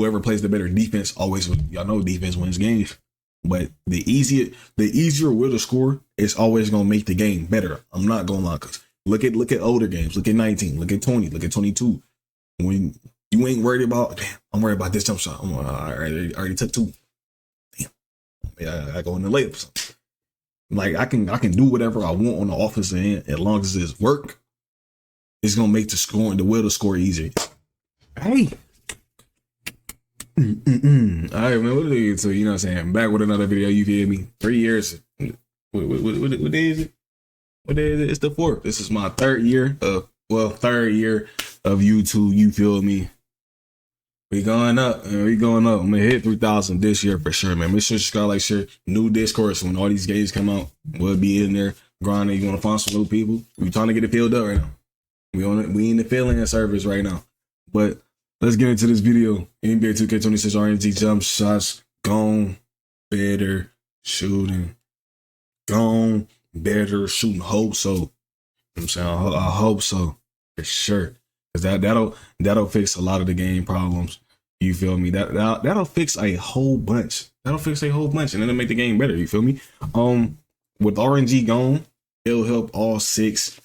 whoever plays the better defense always, y'all know defense wins games. But the easier will to score is always gonna make the game better. I'm not gonna lie, cause look at older games. Look at 19. Look at 20. Look at 22. When you ain't worried about, damn, I'm worried about this jump shot. I already took 2. Damn, yeah, I go in the layup or something. Like I can do whatever I want on the offensive end as long as it's work. It's gonna make the will to score easier. Hey. All right, man. What do you so you know what I'm saying? Back with another video, you feel me? 3 years. What day is it? What day is it? It's the 4th. This is my third year of YouTube, you feel me? We going up, man. We going up. I'm gonna hit 3,000 this year for sure, man. Make sure you subscribe, like, share. New Discord, so when all these games come out, we'll be in there grinding. You wanna find some new people? We trying to get it filled up right now. We in the filling service right now. But let's get into this video. NBA 2K26 RNG jump shots. Gone better shooting. Gone better shooting. Hope so. You know what I'm saying? I hope so. For sure. Cause that'll fix a lot of the game problems. You feel me? That'll fix a whole bunch. That'll fix a whole bunch and it'll make the game better. You feel me? With RNG gone, it'll help all 6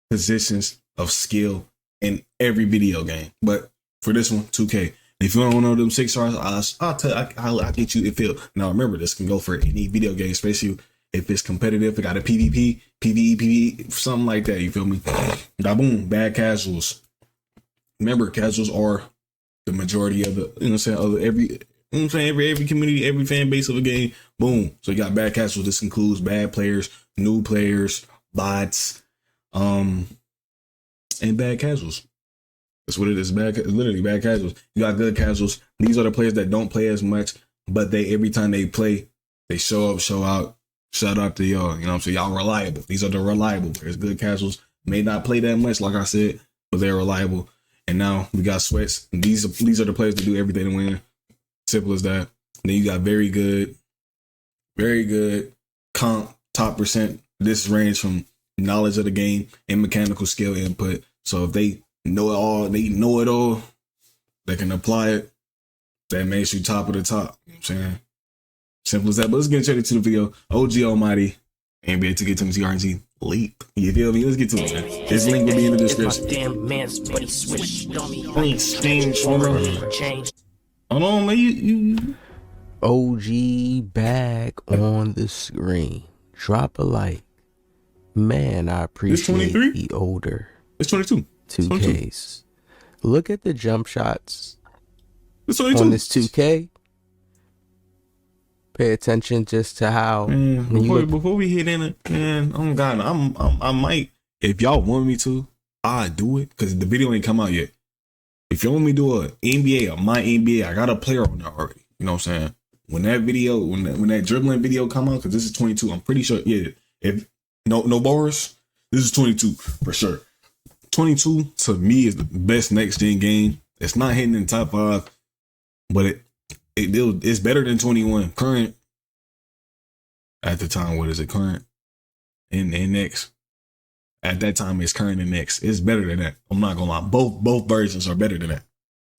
positions of skill in every video game. But for this one, 2K. If you don't know them 6 stars, I'll get you it feel. Now remember, this can go for any video game, especially if it's competitive. It got a PvP, PvE, something like that. You feel me? Now boom, bad casuals. Remember, casuals are the majority of the, you know what I'm saying, of every, you know what I'm saying, every community, every fan base of a game. Boom. So you got bad casuals. This includes bad players, new players, bots, and bad casuals. That's what it is. Literally bad casuals. You got good casuals. These are the players that don't play as much, but every time they play, they show up, show out. Shout out to y'all. You know what I'm saying? Y'all reliable. These are the reliable players. Good casuals may not play that much, like I said, but they're reliable. And now we got sweats. And these are the players that do everything to win. Simple as that. Then you got very good comp, top percent. This range from knowledge of the game and mechanical skill input. So if they know it all, they can apply it. That makes you top of the top. You know what I'm saying? Simple as that. But let's get straight into the video. OG Almighty, NBA 2K26 RNG leap. You feel me? Let's get to it, man. This link will be in the description. Damn man's buddy switched on me. Hold on, man. You OG back on the screen. Drop a like. Man, I appreciate the older. It's 22. 2Ks. Look at the jump shots it's 22. on this 2K. Pay attention just to how. Man, before we hit in it, man, oh God, I might. If y'all want me to, I do it because the video ain't come out yet. If you want me to do a NBA or my NBA, I got a player on there already. You know what I'm saying? When that video, when that dribbling video come out, because this is 22, I'm pretty sure. Yeah, if no bars, this is 22 for sure. 22 to me is the best next gen game. It's not hitting in top 5, but it's better than 21 current at the time. What is it current and next? At that time, it's current and next. It's better than that. I'm not gonna lie. Both versions are better than that.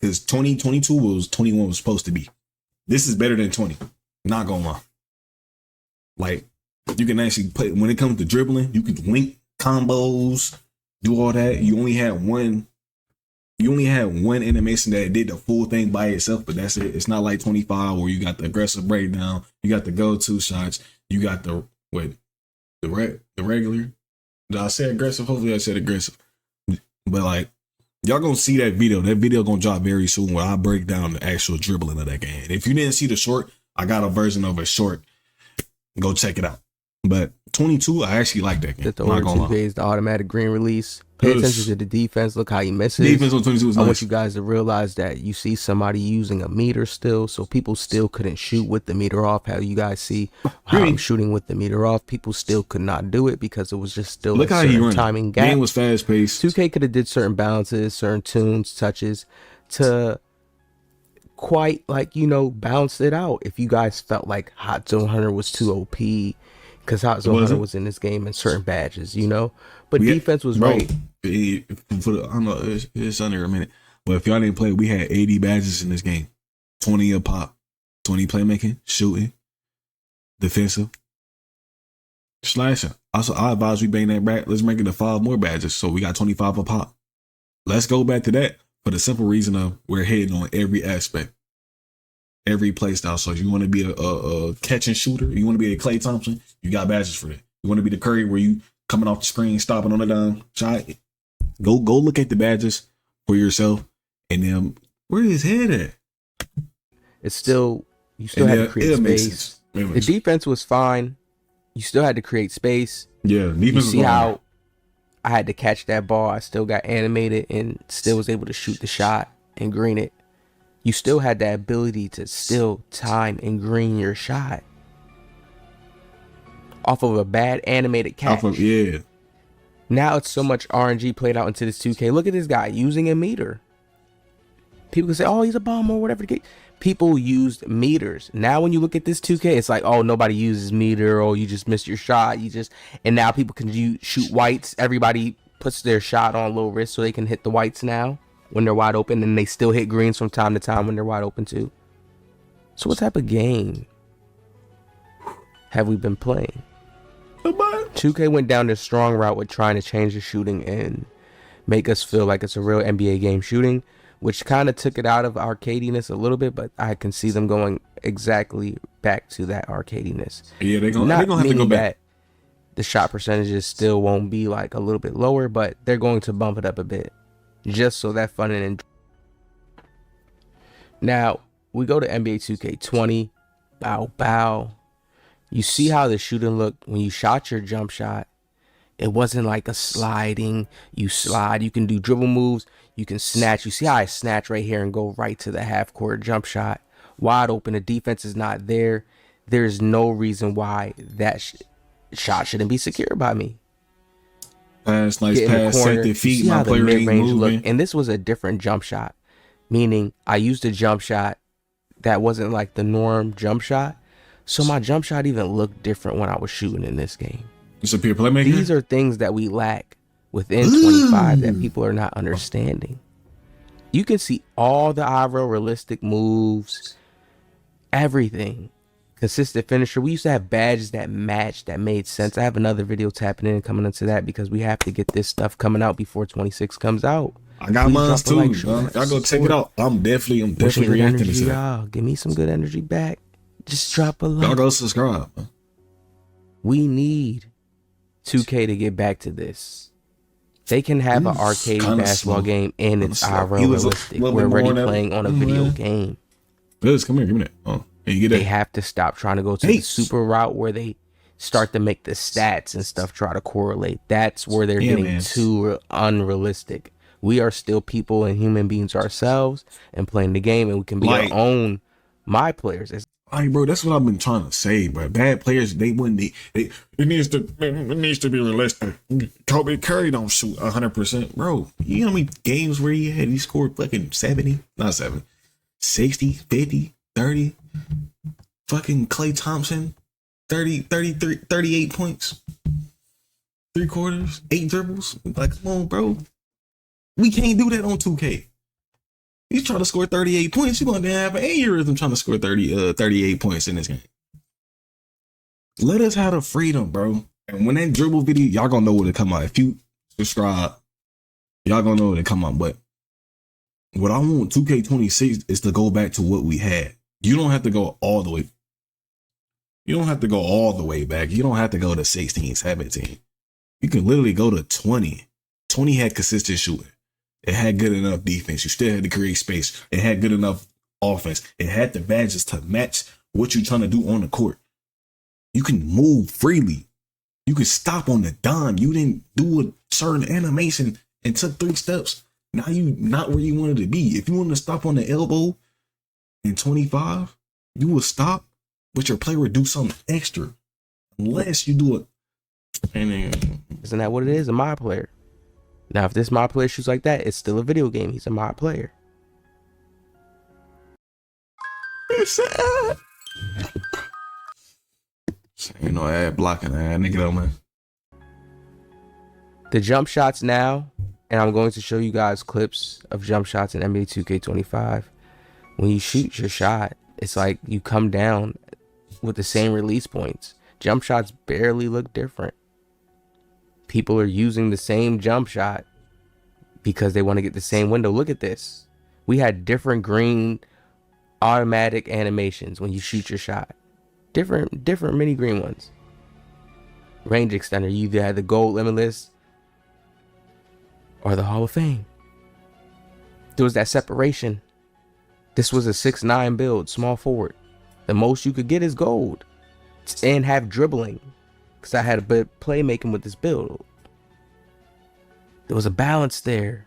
Because 2022 was 21 was supposed to be. This is better than 20. Not gonna lie. Like you can actually play when it comes to dribbling. You can link combos, do all that. You only had one animation that did the full thing by itself, but that's it. It's not like 25 where you got the aggressive breakdown, you got the go-to shots, you got the regular. Did I say aggressive? Hopefully I said aggressive. But like y'all gonna see that video. That video gonna drop very soon where I break down the actual dribbling of that game. And if you didn't see the short, I got a version of a short. Go check it out. But 22, I actually like that game. That the order 2 days, the automatic green release. Pay attention to the defense. Look how he misses. Defense on 22 is nice. I want you guys to realize that you see somebody using a meter still, so people still couldn't shoot with the meter off. How you guys see how I'm shooting with the meter off, people still could not do it because it was just still look a how certain timing gap. Game was fast paced. 2K could have did certain balances, certain tunes, touches to quite like bounce it out. If you guys felt like Hot Zone Hunter was too OP, because Hot Zone Hunter was in this game and certain badges, but defense was right. I don't know, it's under a minute. But if y'all didn't play, we had 80 badges in this game. 20 a pop. 20 playmaking, shooting, defensive, slashing. Also, I advise we bring that back. Let's make it to 5 more badges. So we got 25 a pop. Let's go back to that for the simple reason of we're hitting on every aspect, every play style. So if you want to be a catch and shooter, you want to be a Klay Thompson, you got badges for that. You want to be the Curry where you coming off the screen, stopping on the down shot. Go look at the badges for yourself. And then where is his head at? It's still, you still had to create space. The defense was fine. You still had to create space. Yeah, defense. You see how I had to catch that ball. I still got animated and still was able to shoot the shot and green it. You still had that ability to still time and green your shot off of a bad animated catch. Yeah. Now it's so much RNG played out into this 2K. Look at this guy using a meter. People can say, oh, he's a bum or whatever. People used meters. Now when you look at this 2K, it's like, oh, nobody uses meter, or you just missed your shot. And now people can shoot whites. Everybody puts their shot on low risk so they can hit the whites now when they're wide open, and they still hit greens from time to time when they're wide open too. So what type of game have we been playing? 2K went down this strong route with trying to change the shooting and make us feel like it's a real NBA game shooting, which kind of took it out of arcadiness a little bit, but I can see them going exactly back to that arcadiness. Yeah, they're gonna have to go back. The shot percentages still won't be like a little bit lower, but they're going to bump it up a bit just so that fun and now we go to NBA 2K20. Bow. You see how the shooting looked when you shot your jump shot. It wasn't like a sliding. You slide. You can do dribble moves. You can snatch. You see how I snatch right here and go right to the half court jump shot. Wide open. The defense is not there. There's no reason why that shot shouldn't be secured by me. Nice pass, set the feet. My player ain't moving. And this was a different jump shot, meaning I used a jump shot that wasn't like the norm jump shot. So my jump shot even looked different when I was shooting in this game. It's a pure playmaker. These are things that we lack within 25 that people are not understanding. You can see all the IRL realistic moves, everything. Consistent finisher. We used to have badges that matched, that made sense. I have another video tapping in and coming into that because we have to get this stuff coming out before 26 comes out. I got mine too. Y'all go check it out. I'm definitely reacting to that. Give me some good energy back. Just drop a like. Y'all go subscribe. We need 2K to get back to this. They can have an arcade basketball game and it's IRL realistic. We're already playing on a video game. Liz, come here, give me that. Oh, and you get they have to stop trying to go to the super route where they start to make the stats and stuff try to correlate. That's where they're getting too unrealistic. We are still people and human beings ourselves and playing the game, and we can be our own my players. Like, bro, that's what I've been trying to say, bro. Bad players, they wouldn't be. It needs to be realistic. Kobe Curry don't shoot 100%, bro. You know how many games where he scored fucking 70, not 70, 60, 50, 30. Fucking Klay Thompson, 30, 33, 38 points, 3 quarters, 8 dribbles. Like, come on, bro. We can't do that on 2K. He's trying to score 38 points. You're going to have an aneurysm trying to score 38 points in this game. Let us have the freedom, bro. And when that dribble video, y'all going to know what it come out. If you subscribe, y'all going to know what it come out. But what I want 2K26 is to go back to what we had. You don't have to go all the way. You don't have to go all the way back. You don't have to go to 16, 17. You can literally go to 20. 20 had consistent shooting. It had good enough defense. You still had to create space. It had good enough offense. It had the badges to match what you're trying to do on the court. You can move freely. You can stop on the dime. You didn't do a certain animation and took 3 steps. Now you not where you wanted to be. If you wanted to stop on the elbow in 25, you would stop, but your player would do something extra. Unless you do it. Isn't that what it is? A my player. Now, if this my player shoots like that, it's still a video game. He's a my player. It's sad. You know, ad blocking that nigga though, man. The jump shots now, and I'm going to show you guys clips of jump shots in NBA 2K25. when you shoot your shot, it's like you come down with the same release points. Jump shots barely look different. People are using the same jump shot because they want to get the same window. Look at this. We had different green automatic animations when you shoot your shot. Different mini green ones. Range extender, you either had the gold limitless or the Hall of Fame. There was that separation. This was a 6'9" build, small forward. The most you could get is gold and have dribbling, because I had a bit of playmaking with this build. There was a balance there.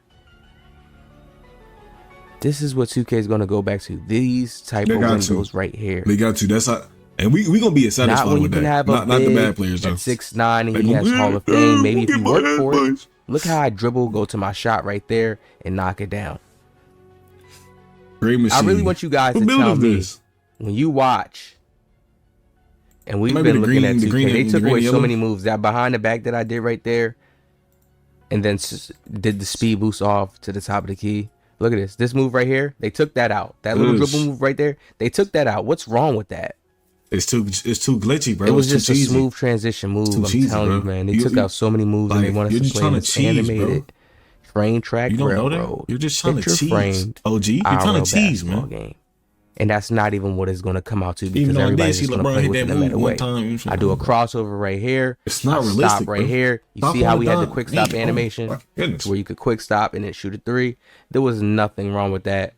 This is what 2K is going to go back to. These type of windows right here. They got to. That's how, and we gonna be satisfied not when with you can that. have a not the bad players though. 6'9" and he has Hall of Fame. Maybe if you work for it. Look how I dribble, go to my shot right there, and knock it down. Great machine. I really want you guys to tell me when you watch. And we've been looking at 2K. They took away so many moves. That behind the back that I did right there, and then did the speed boost off to the top of the key. Look at this. This move right here, they took that out. That little dribble move right there, they took that out. What's wrong with that? It's too glitchy, bro. It was just a smooth transition move. I'm telling you, man. They took out so many moves and they wanted us to play this animated frame track railroad. You're just trying to cheese. OG, you're trying to cheese, man. Game. And that's not even what it's going to come out to, because everybody's just going to play with it no matter what. I do a crossover right here. It's not realistic. Stop right here. You see how we had the quick stop animation to where you could quick stop and then shoot a 3. There was nothing wrong with that.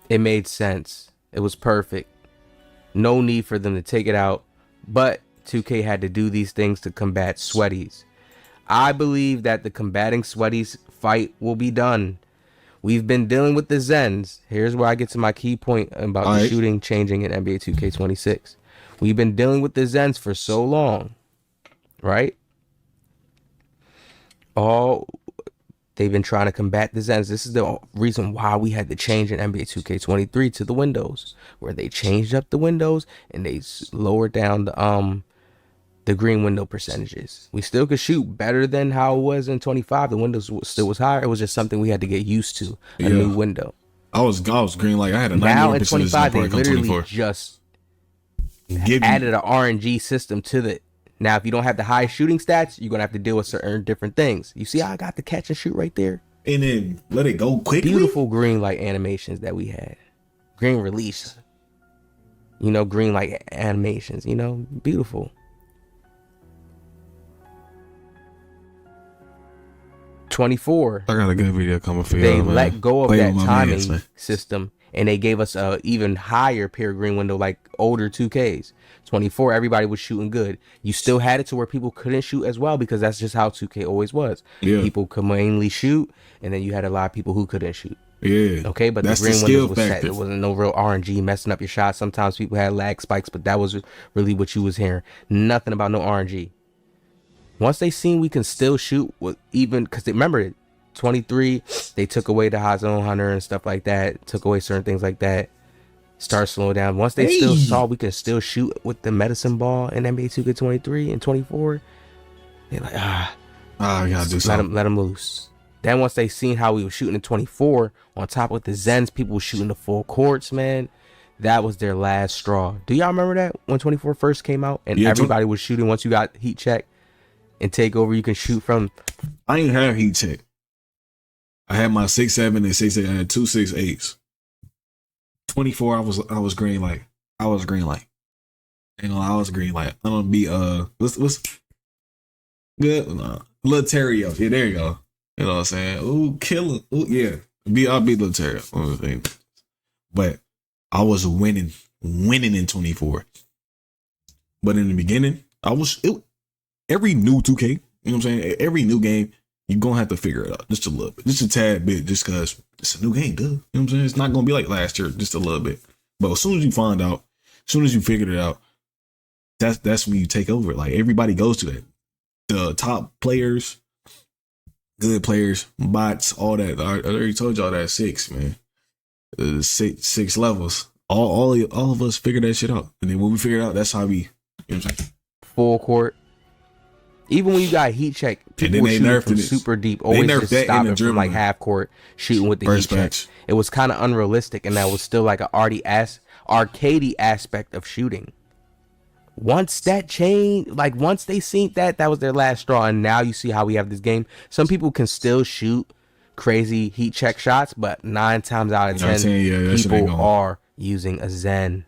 It made sense. It was perfect. No need for them to take it out. But 2K had to do these things to combat sweaties. I believe that the combating sweaties fight will be done. We've been dealing with the Zens. Here's where I get to my key point about the shooting changing in NBA 2K26. We've been dealing with the Zens for so long, right? They've been trying to combat the Zens. This is the reason why we had to change in NBA 2K23 to the windows, where they changed up the windows and they lowered down the green window percentages. We still could shoot better than how it was in 25. The windows still was higher. It was just something we had to get used to. A new window. I was green like I had a 91% now in 25. They literally 24. just added an RNG system to the. Now, if you don't have the high shooting stats, you're gonna have to deal with certain different things. You see how I got the catch and shoot right there, and then let it go quickly. Beautiful green light animations that we had. Green release. Green light animations. Beautiful. 24. I got a good video coming for you. They let go of that timing system, and they gave us a even higher pair green window, like older 2Ks. 24, everybody was shooting good. You still had it to where people couldn't shoot as well, because that's just how 2K always was. Yeah. People could mainly shoot, and then you had a lot of people who couldn't shoot. Yeah. Okay, but that's the green windows was set. There wasn't no real RNG messing up your shot. Sometimes people had lag spikes, but that was really what you was hearing. Nothing about no RNG. Once they seen we can still shoot with even, because remember, 23, they took away the hot zone hunter and stuff like that, took away certain things like that, start slowing down. Once they still saw we can still shoot with the medicine ball in NBA 2K23 and 24, they're like, I gotta do something. Let them loose. Then once they seen how we were shooting in 24, on top of the Zens, people were shooting the full courts, man. That was their last straw. Do y'all remember that when 24 first came out and everybody was shooting once you got heat check? And take over, you can shoot from. I ain't have heat check. I had my 6'7" and 6'8". I had 2 6'8s. 24, I was green light. I was green light. I was green light. I'm gonna be what's good? Lil Terrio. Yeah, there you go. You know what I'm saying? Ooh, killer. Ooh, yeah. I'll be Lil Terrio. But I was winning in 24. But in the beginning, every new 2K, you know what I'm saying? Every new game, you're going to have to figure it out just a little bit. Just a tad bit, just because it's a new game, dude. You know what I'm saying? It's not going to be like last year, just a little bit. But as soon as you find out, as soon as you figured it out, that's when you take over. Like, everybody goes to that. The top players, good players, bots, all that. I already told y'all that 6, man. Six levels. All of us figured that shit out. And then when we figured it out, that's how we, you know what I'm saying? Full court. Even when you got heat check, people were shooting from super deep, always just stopping from like half court, shooting with the heat check. It was kind of unrealistic, and that was still like an arcadey aspect of shooting. Once that changed, like once they seen that was their last straw, and now you see how we have this game. Some people can still shoot crazy heat check shots, but 9 times out of 10, people are using a Zen.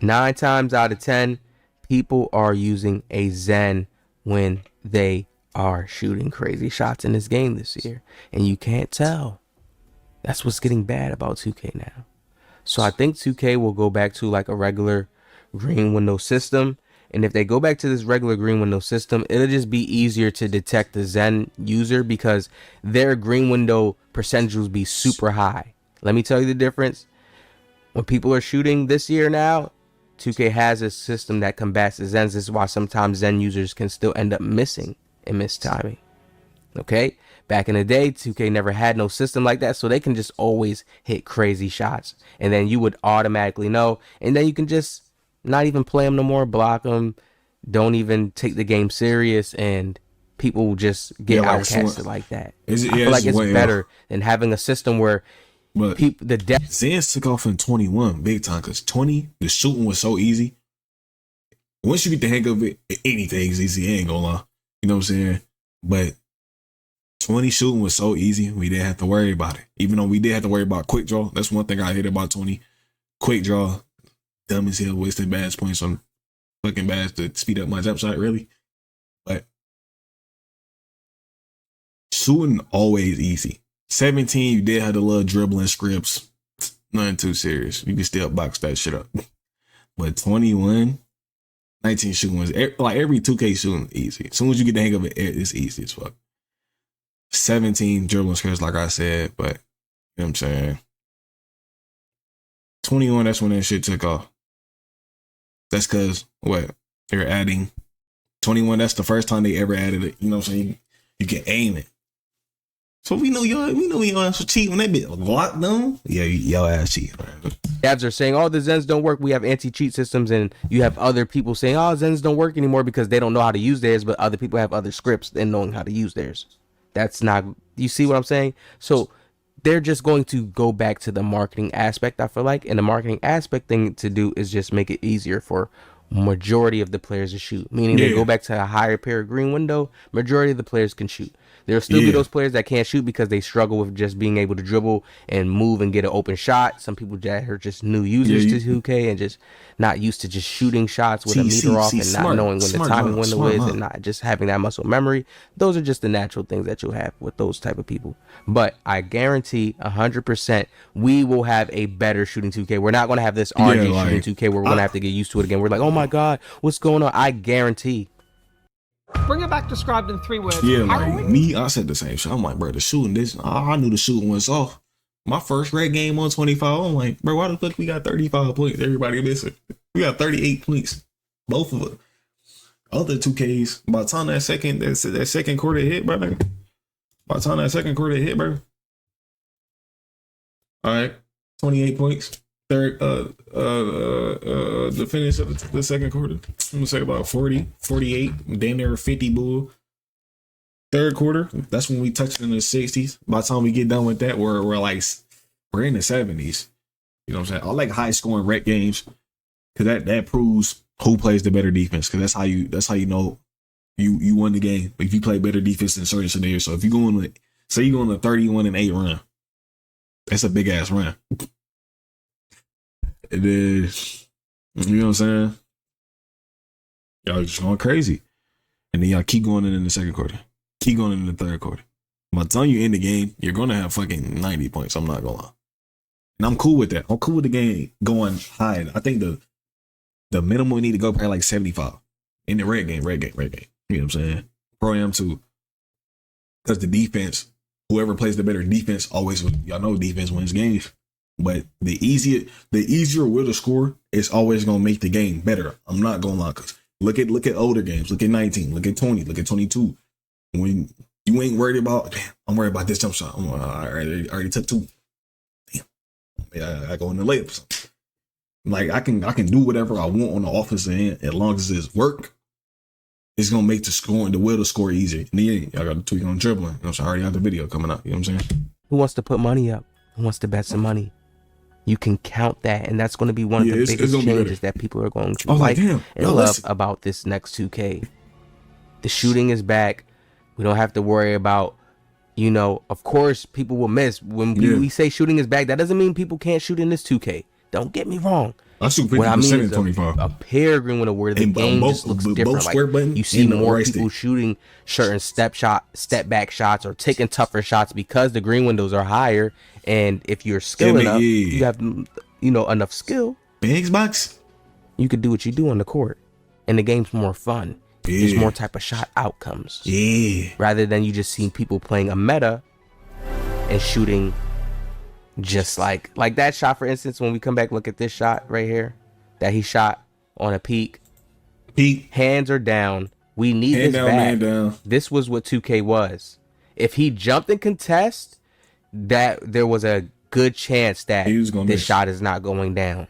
Nine times out of 10, people are using a Zen when they are shooting crazy shots in this game this year, and you can't tell. That's what's getting bad about 2K now. So I think 2K will go back to like a regular green window system, and if they go back to this regular green window system, it'll just be easier to detect the Zen user because their green window percentage will be super high. Let me tell you the difference. When people are shooting this year now, 2K has a system that combats the Zens. This is why sometimes Zen users can still end up missing and mistiming. Okay? Back in the day, 2K never had no system like that, so they can just always hit crazy shots. And then you would automatically know, and then you can just not even play them no more, block them, don't even take the game serious, and people will just get outcasted like that. I feel like it's better than having a system where the depth. Zens took off in 21 big time because 20, the shooting was so easy. Once you get the hang of it, anything's easy. I ain't gonna lie. You know what I'm saying? But 20 shooting was so easy, we didn't have to worry about it. Even though we did have to worry about quick draw. That's one thing I hate about 20. Quick draw, dumb as hell, wasted bad points on fucking bad to speed up my jump shot, really. But shooting always easy. 17, you did have the little dribbling scripts. Nothing too serious. You can still box that shit up. But 21, 19 shooting was like every 2K shooting easy. As soon as you get the hang of it, it's easy as fuck. 17 dribbling scripts, like I said, but you know what I'm saying. 21, that's when that shit took off. That's because what? They're adding 21, that's the first time they ever added it. You know what I'm saying? You can aim it. So we know y'all ass cheat when that bit locked down. Yeah, y'all ass cheat. Devs are saying, oh, the Zens don't work. We have anti-cheat systems, and you have other people saying, oh, Zens don't work anymore because they don't know how to use theirs, but other people have other scripts and knowing how to use theirs. That's not, you see what I'm saying? So they're just going to go back to the marketing aspect, I feel like, and the marketing aspect thing to do is just make it easier for majority of the players to shoot, meaning they go back to a higher pair green window. Majority of the players can shoot. There'll still be those players that can't shoot because they struggle with just being able to dribble and move and get an open shot. Some people that are just new users to 2K and just not used to just shooting shots with a meter off and not knowing when the timing window is and not just having that muscle memory. Those are just the natural things that you'll have with those type of people. But I guarantee 100% we will have a better shooting 2K. We're not going to have this RNG shooting 2K where we're going to have to get used to it again. We're like, oh my God, what's going on? I guarantee. Bring it back described in 3 words. Yeah, like me, I said the same shit. I'm like, bro, the shooting this, I knew the shooting was off. My first red game on 25, I'm like, bro, why the fuck we got 35 points? Everybody missing. We got 38 points. Both of them. Other 2Ks, by the time that second quarter hit, bro. By the time that second quarter hit, bro. All right, 28 points. Third, the finish of the second quarter, I'm gonna say about 40, 48, damn near 50 bull. Third quarter, that's when we touched in the 60s. By the time we get done with that, we're in the 70s. You know what I'm saying? I like high scoring rec games because that proves who plays the better defense. Because that's how you know you won the game if you play better defense in certain scenarios. So if you go on a 31-8 run, that's a big ass run. It is, you know what I'm saying? Y'all just going crazy. And then y'all keep going in the second quarter. Keep going in the third quarter. By the time you end the game, you're going to have fucking 90 points. I'm not going to lie. And I'm cool with that. I'm cool with the game going high. I think the minimum we need to go probably like 75. In the red game. You know what I'm saying? Pro am too. Because the defense, whoever plays the better defense always, y'all know defense wins games. But the easier will to score is always gonna make the game better. I'm not gonna lie, cause look at older games. Look at 19. Look at 20. Look at 22. When you ain't worried about, damn, I'm worried about this jump shot. I already took 2. Damn, I go in the layup or something. Like I can do whatever I want on the offensive end as long as it's work. It's gonna make the will to score easier. And then I got to tweak on dribbling. You know what I'm saying? I already have the video coming out. You know what I'm saying? Who wants to put money up? Who wants to bet some money? You can count that, and that's going to be one of the biggest changes that people are going to like and love about this next 2K. The shooting is back. We don't have to worry about, you know, of course, people will miss. When we say shooting is back, that doesn't mean people can't shoot in this 2K. Don't get me wrong. I shoot 50% in 25. A peregrine with where the game just looks different. Like, you see more people shooting certain step back shots or taking tougher shots because the green windows are higher. And if you're skilled enough, you have, you know, enough skill. Xbox, you could do what you do on the court, and the game's more fun. There's more type of shot outcomes. Rather than you just seeing people playing a meta and shooting. Just like that shot, for instance, when we come back, look at this shot right here that he shot on a peak. Hands are down. We need this back. This was what 2K was. If he jumped in contest, that there was a good chance that this shot is not going down.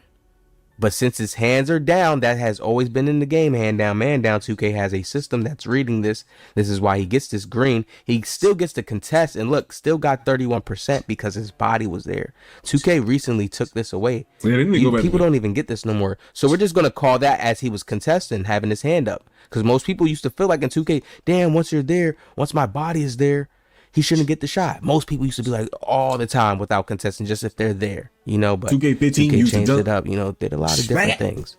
But since his hands are down, that has always been in the game. Hand down, man down. 2K has a system that's reading this. This is why he gets this green. He still gets to contest. And look, still got 31% because his body was there. 2K recently took this away. People don't even get this no more. So we're just going to call that as he was contesting, having his hand up. Because most people used to feel like in 2K, damn, once you're there, once my body is there, he shouldn't get the shot. Most people used to be like all the time without contesting, just if they're there, you know. But 2K changed it up, you know, did a lot of different things.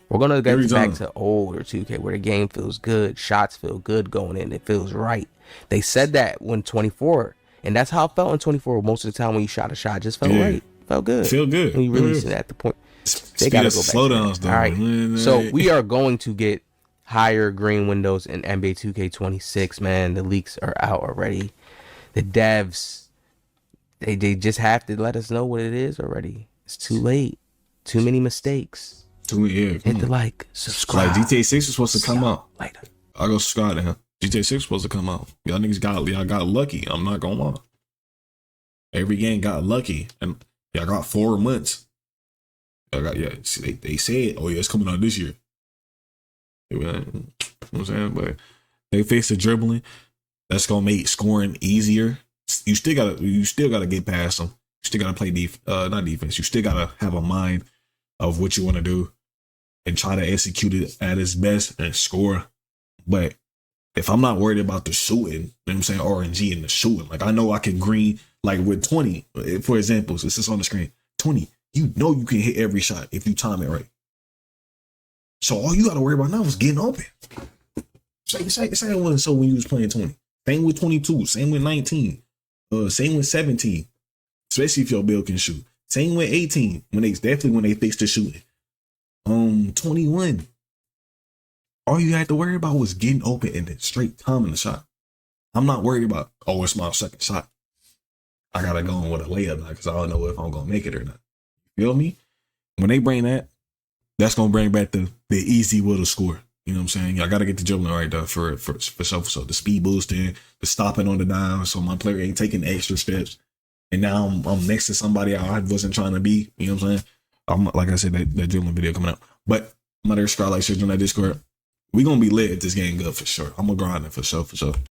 We're gonna get back to older 2K where the game feels good, shots feel good going in, it feels right. They said that when 24, and that's how it felt in 24. Most of the time when you shot a shot, it just felt right, felt good, when you released it at the point. They gotta go back. Slowdowns, though. All right, so we are going to get higher green windows in NBA 2K26. Man, the leaks are out already. The devs, they just have to let us know what it is already. It's too late. Too many mistakes. Hit the like, subscribe. Like GTA 6 was supposed to come out. Later. I'll go subscribe to him. GTA 6 was supposed to come out. Y'all niggas got lucky. I'm not gonna lie. Every game got lucky, and y'all got 4 months. Y'all got they said, oh yeah, it's coming out this year. You know what I'm saying? But they face the dribbling. That's gonna make scoring easier. You still gotta get past them. You still gotta play not defense. You still gotta have a mind of what you want to do and try to execute it at its best and score. But if I'm not worried about the shooting, you know what I'm saying, RNG and the shooting, like I know I can green, like with 20, for example, since it's on the screen, 20, you know you can hit every shot if you time it right. So all you gotta worry about now is getting open. Say it wasn't so when you was playing 20. Same with 22, same with 19, same with 17, especially if your build can shoot. Same with 18, when they fixed the shooting. 21. All you had to worry about was getting open and then straight timing the shot. I'm not worried about, oh, it's my second shot. I gotta go in with a layup now because I don't know if I'm gonna make it or not. You feel me? When they bring that, that's gonna bring back the easy will to score. You know what I'm saying? Y'all got to get the dribbling right though for sure. So the speed boosting, the stopping on the down, so my player ain't taking extra steps. And now I'm next to somebody I wasn't trying to be. You know what I'm saying? Like I said, that dribbling video coming out. But I'm gonna subscribe, like, share, join that Discord. We gonna be lit if this game good for sure. I'm gonna grind it for sure.